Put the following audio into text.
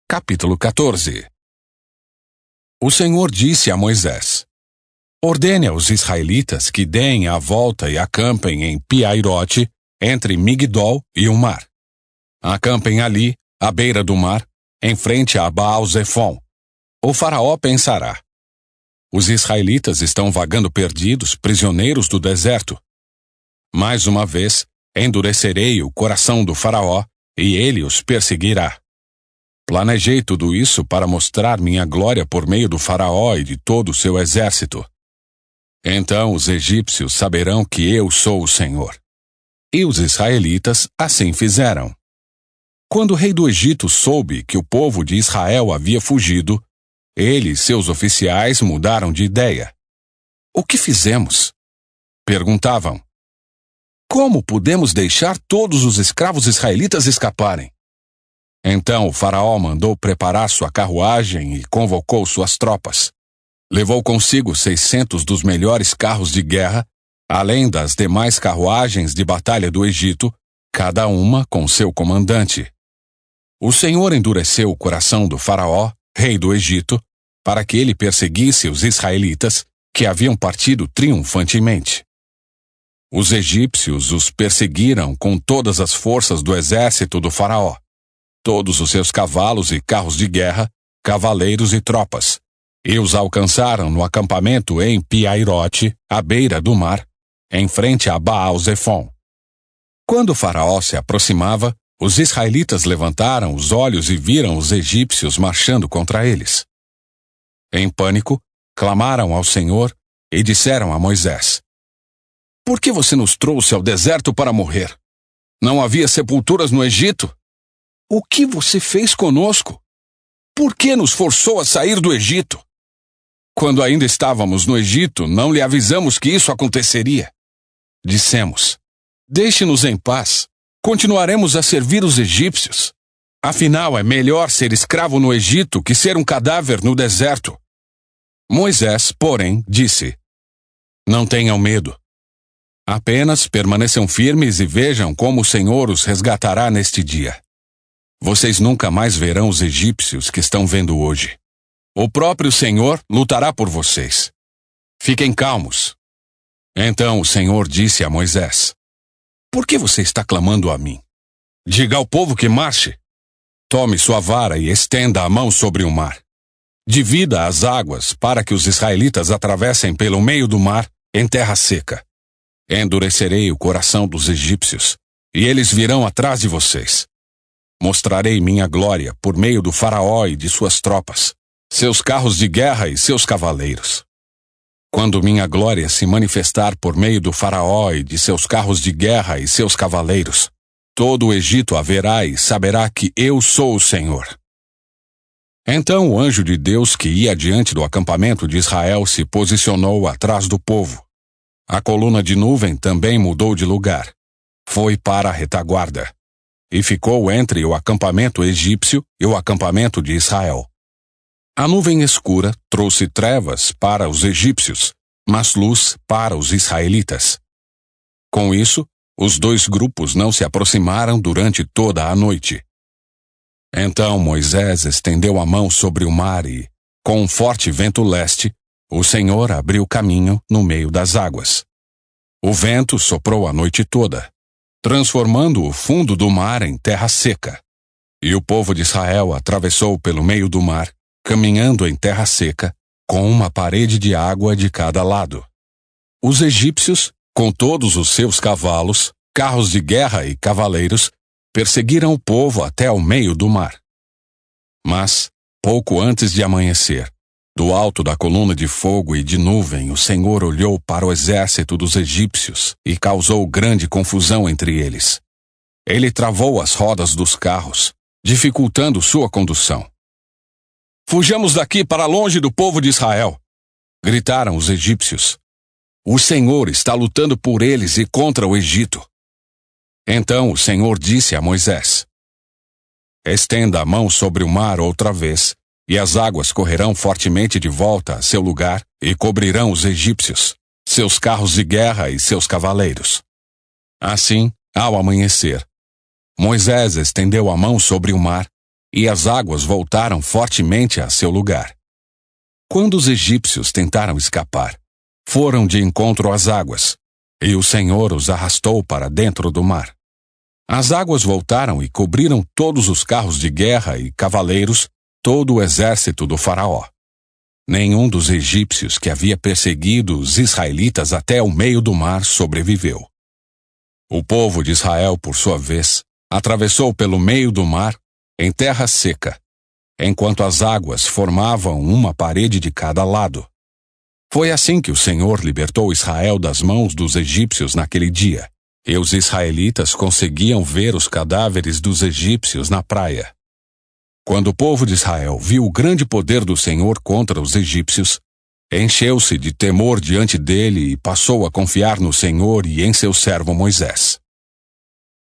Capítulo 14. O Senhor disse a Moisés: Ordene aos israelitas que deem a volta e acampem em Pi-Hairote, entre Migdol e o mar. Acampem ali, à beira do mar, em frente a Baal-Zefon. O faraó pensará: os israelitas estão vagando perdidos, prisioneiros do deserto. Mais uma vez, endurecerei o coração do faraó, e ele os perseguirá. Planejei tudo isso para mostrar minha glória por meio do faraó e de todo o seu exército. Então os egípcios saberão que eu sou o Senhor. E os israelitas assim fizeram. Quando o rei do Egito soube que o povo de Israel havia fugido, ele e seus oficiais mudaram de ideia. O que fizemos? Perguntavam. Como podemos deixar todos os escravos israelitas escaparem? Então o faraó mandou preparar sua carruagem e convocou suas tropas. Levou consigo 600 dos melhores carros de guerra, além das demais carruagens de batalha do Egito, cada uma com seu comandante. O Senhor endureceu o coração do faraó, rei do Egito, para que ele perseguisse os israelitas, que haviam partido triunfantemente. Os egípcios os perseguiram com todas as forças do exército do faraó, todos os seus cavalos e carros de guerra, cavaleiros e tropas, e os alcançaram no acampamento em Pi-Hairote, à beira do mar, em frente a Baal-Zefon. Quando o faraó se aproximava, os israelitas levantaram os olhos e viram os egípcios marchando contra eles. Em pânico, clamaram ao Senhor e disseram a Moisés: Por que você nos trouxe ao deserto para morrer? Não havia sepulturas no Egito? O que você fez conosco? Por que nos forçou a sair do Egito? Quando ainda estávamos no Egito, não lhe avisamos que isso aconteceria. Dissemos: Deixe-nos em paz. Continuaremos a servir os egípcios. Afinal, é melhor ser escravo no Egito que ser um cadáver no deserto. Moisés, porém, disse: Não tenham medo. Apenas permaneçam firmes e vejam como o Senhor os resgatará neste dia. Vocês nunca mais verão os egípcios que estão vendo hoje. O próprio Senhor lutará por vocês. Fiquem calmos. Então o Senhor disse a Moisés: Por que você está clamando a mim? Diga ao povo que marche. Tome sua vara e estenda a mão sobre o mar. Divida as águas para que os israelitas atravessem pelo meio do mar em terra seca. Endurecerei o coração dos egípcios, e eles virão atrás de vocês. Mostrarei minha glória por meio do faraó e de suas tropas, seus carros de guerra e seus cavaleiros. Quando minha glória se manifestar por meio do faraó e de seus carros de guerra e seus cavaleiros, todo o Egito a verá e saberá que eu sou o Senhor. Então o anjo de Deus que ia diante do acampamento de Israel se posicionou atrás do povo. A coluna de nuvem também mudou de lugar. Foi para a retaguarda. E ficou entre o acampamento egípcio e o acampamento de Israel. A nuvem escura trouxe trevas para os egípcios, mas luz para os israelitas. Com isso, os dois grupos não se aproximaram durante toda a noite. Então Moisés estendeu a mão sobre o mar e, com um forte vento leste, o Senhor abriu caminho no meio das águas. O vento soprou a noite toda, transformando o fundo do mar em terra seca. E o povo de Israel atravessou pelo meio do mar, caminhando em terra seca, com uma parede de água de cada lado. Os egípcios, com todos os seus cavalos, carros de guerra e cavaleiros, perseguiram o povo até o meio do mar. Mas, pouco antes de amanhecer, do alto da coluna de fogo e de nuvem, o Senhor olhou para o exército dos egípcios e causou grande confusão entre eles. Ele travou as rodas dos carros, dificultando sua condução. Fujamos daqui para longe do povo de Israel, gritaram os egípcios. O Senhor está lutando por eles e contra o Egito. Então o Senhor disse a Moisés: Estenda a mão sobre o mar outra vez, e as águas correrão fortemente de volta a seu lugar e cobrirão os egípcios, seus carros de guerra e seus cavaleiros. Assim, ao amanhecer, Moisés estendeu a mão sobre o mar, e as águas voltaram fortemente a seu lugar. Quando os egípcios tentaram escapar, foram de encontro às águas, e o Senhor os arrastou para dentro do mar. As águas voltaram e cobriram todos os carros de guerra e cavaleiros, todo o exército do faraó. Nenhum dos egípcios que havia perseguido os israelitas até o meio do mar sobreviveu. O povo de Israel, por sua vez, atravessou pelo meio do mar, em terra seca, enquanto as águas formavam uma parede de cada lado. Foi assim que o Senhor libertou Israel das mãos dos egípcios naquele dia, e os israelitas conseguiam ver os cadáveres dos egípcios na praia. Quando o povo de Israel viu o grande poder do Senhor contra os egípcios, encheu-se de temor diante dele e passou a confiar no Senhor e em seu servo Moisés.